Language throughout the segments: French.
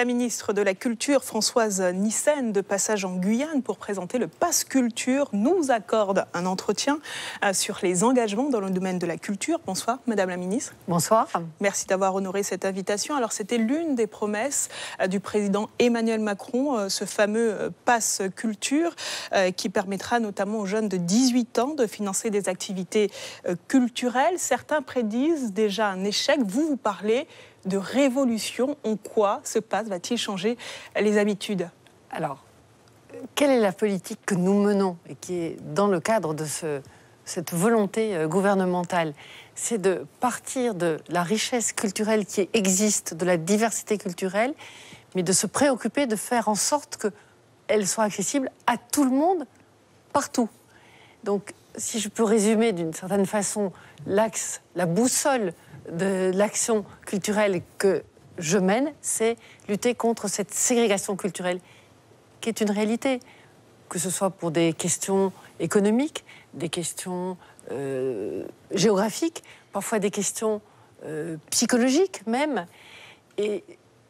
La ministre de la Culture, Françoise Nyssen, de passage en Guyane pour présenter le Pass Culture, nous accorde un entretien sur les engagements dans le domaine de la culture. Bonsoir, Madame la Ministre. Bonsoir. Merci d'avoir honoré cette invitation. Alors, c'était l'une des promesses du président Emmanuel Macron, ce fameux Pass Culture, qui permettra notamment aux jeunes de 18 ans de financer des activités culturelles. Certains prédisent déjà un échec. Vous parlez de révolution. En quoi ce pass va-t-il changer les habitudes? Alors, quelle est la politique que nous menons et qui est dans le cadre de cette volonté gouvernementale? C'est de partir de la richesse culturelle qui existe, de la diversité culturelle, mais de se préoccuper de faire en sorte qu'elle soit accessible à tout le monde, partout. Donc, si je peux résumer d'une certaine façon l'axe, la boussole de l'action culturelle que je mène, c'est lutter contre cette ségrégation culturelle qui est une réalité, que ce soit pour des questions économiques, des questions géographiques, parfois des questions psychologiques même. Et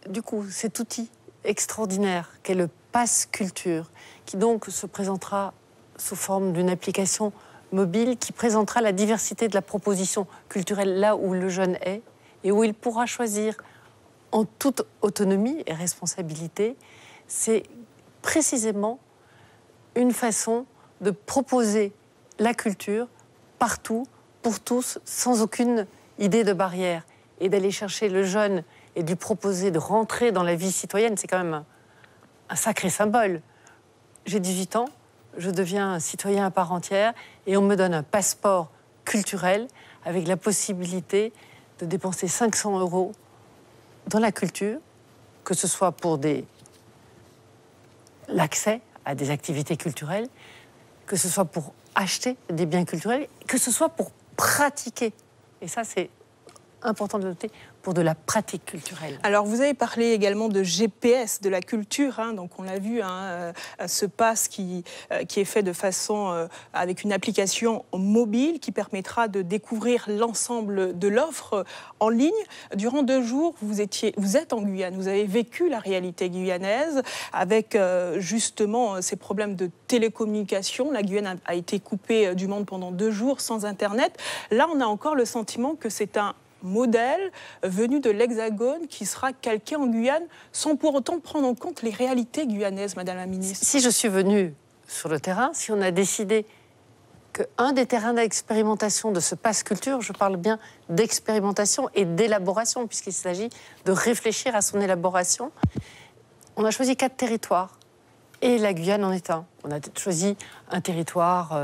du coup, cet outil extraordinaire qu'est le Pass Culture, qui donc se présentera sous forme d'une application mobile qui présentera la diversité de la proposition culturelle là où le jeune est et où il pourra choisir en toute autonomie et responsabilité, c'est précisément une façon de proposer la culture partout, pour tous, sans aucune idée de barrière. Et d'aller chercher le jeune et de lui proposer de rentrer dans la vie citoyenne, c'est quand même un sacré symbole. J'ai 18 ans, je deviens un citoyen à part entière et on me donne un passeport culturel avec la possibilité de dépenser 500 € dans la culture, que ce soit pour l'accès à des activités culturelles, que ce soit pour acheter des biens culturels, que ce soit pour pratiquer. Et ça, c'est important de noter, pour de la pratique culturelle. Alors, vous avez parlé également de GPS de la culture, donc on l'a vu, ce pass qui est fait de façon avec une application mobile qui permettra de découvrir l'ensemble de l'offre en ligne. Durant 2 jours, vous êtes en Guyane, vous avez vécu la réalité guyanaise avec justement ces problèmes de télécommunication. La Guyane a été coupée du monde pendant 2 jours sans Internet. Là, on a encore le sentiment que c'est un modèle venu de l'Hexagone qui sera calqué en Guyane sans pour autant prendre en compte les réalités guyanaises, Madame la Ministre. Si je suis venue sur le terrain, si on a décidé qu'un des terrains d'expérimentation de ce Pass Culture, je parle bien d'expérimentation et d'élaboration, puisqu'il s'agit de réfléchir à son élaboration, on a choisi 4 territoires. Et la Guyane en est un. On a choisi un territoire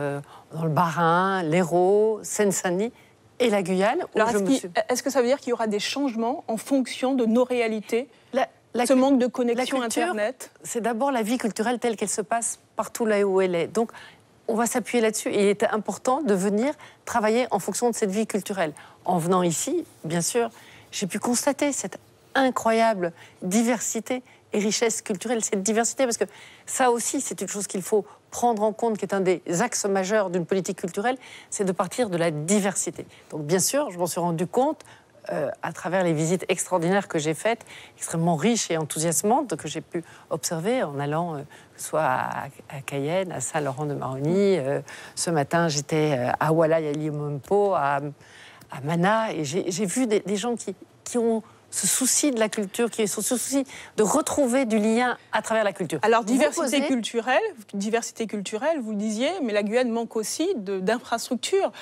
dans le Bas-Rhin, l'Hérault, Seine-Saint-Denis, et la Guyane. Alors, est-ce que ça veut dire qu'il y aura des changements en fonction de nos réalités, ce manque de connexion Internet? C'est d'abord la vie culturelle telle qu'elle se passe partout là où elle est. Donc, on va s'appuyer là-dessus. Et il était important de venir travailler en fonction de cette vie culturelle. En venant ici, bien sûr, j'ai pu constater cette incroyable diversité et richesse culturelle, cette diversité, parce que ça aussi, c'est une chose qu'il faut prendre en compte, qui est un des axes majeurs d'une politique culturelle, c'est de partir de la diversité. Donc bien sûr, je m'en suis rendu compte à travers les visites extraordinaires que j'ai faites, extrêmement riches et enthousiasmantes, que j'ai pu observer en allant soit à Cayenne, à Saint-Laurent-de-Maroni. Ce matin, j'étais à Ouala Yalimompo, à Mana, et j'ai vu des gens qui ont ce souci de la culture, qui est ce souci de retrouver du lien à travers la culture. Alors, diversité culturelle, vous le disiez, mais la Guyane manque aussi d'infrastructures.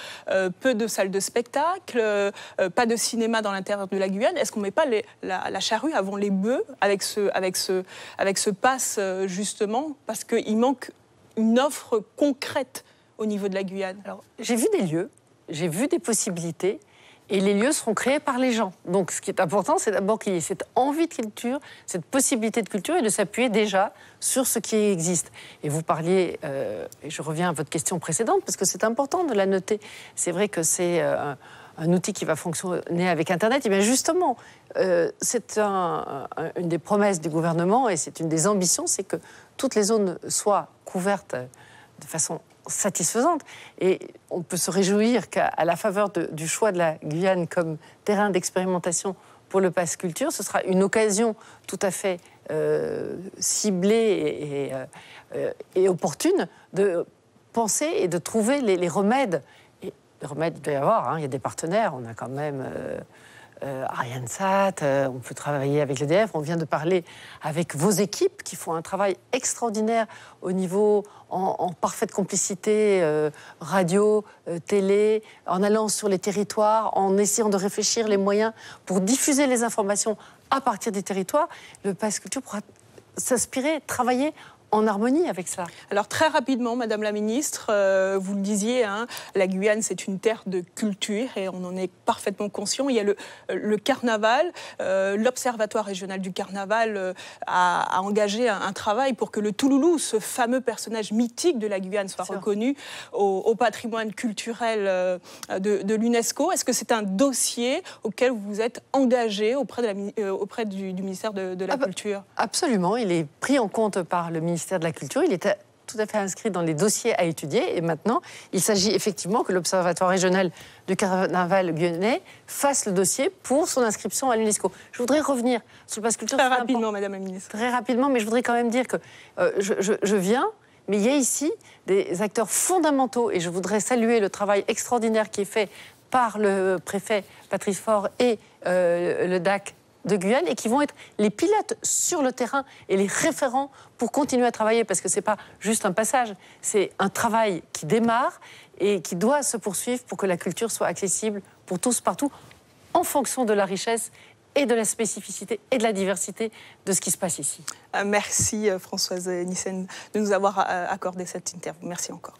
Peu de salles de spectacle, pas de cinéma dans l'intérieur de la Guyane. Est-ce qu'on ne met pas la charrue avant les bœufs avec ce pass, justement, parce qu'il manque une offre concrète au niveau de la Guyane? Alors, j'ai vu des lieux, j'ai vu des possibilités, et les lieux seront créés par les gens. Donc ce qui est important, c'est d'abord qu'il y ait cette envie de culture, cette possibilité de culture, et de s'appuyer déjà sur ce qui existe. Et vous parliez, et je reviens à votre question précédente, parce que c'est important de la noter. C'est vrai que c'est un outil qui va fonctionner avec Internet. Et bien justement, c'est une des promesses du gouvernement, et c'est une des ambitions, c'est que toutes les zones soient couvertes de façon satisfaisante. Et on peut se réjouir qu'à la faveur du choix de la Guyane comme terrain d'expérimentation pour le Pass Culture, ce sera une occasion tout à fait ciblée et opportune de penser et de trouver les remèdes. Et les remèdes, il doit y avoir, hein, il y a des partenaires, on a quand même Arianesat, on peut travailler avec l'EDF, on vient de parler avec vos équipes qui font un travail extraordinaire au niveau en parfaite complicité, radio, télé, en allant sur les territoires, en essayant de réfléchir les moyens pour diffuser les informations à partir des territoires. Le Pass Culture pourra s'inspirer, travailler en harmonie avec ça. Alors très rapidement, Madame la Ministre, vous le disiez, hein, la Guyane c'est une terre de culture et on en est parfaitement conscient. Il y a le carnaval, l'Observatoire régional du carnaval a engagé un travail pour que le Touloulou, ce fameux personnage mythique de la Guyane, soit reconnu au patrimoine culturel de l'UNESCO. Est-ce que c'est un dossier auquel vous vous êtes engagé auprès du ministère de la Culture? Absolument, il est pris en compte par le ministère de la Culture, il était tout à fait inscrit dans les dossiers à étudier et maintenant il s'agit effectivement que l'Observatoire régional du carnaval guyanais fasse le dossier pour son inscription à l'UNESCO. Je voudrais revenir sur le Pass Culture. Très rapidement, Madame la Ministre. Très rapidement, mais je voudrais quand même dire que je viens, mais il y a ici des acteurs fondamentaux et je voudrais saluer le travail extraordinaire qui est fait par le préfet Patrice Faure et le DAC de Guyane et qui vont être les pilotes sur le terrain et les référents pour continuer à travailler parce que ce n'est pas juste un passage, c'est un travail qui démarre et qui doit se poursuivre pour que la culture soit accessible pour tous partout en fonction de la richesse et de la spécificité et de la diversité de ce qui se passe ici. Merci Françoise Nyssen de nous avoir accordé cette interview. Merci encore.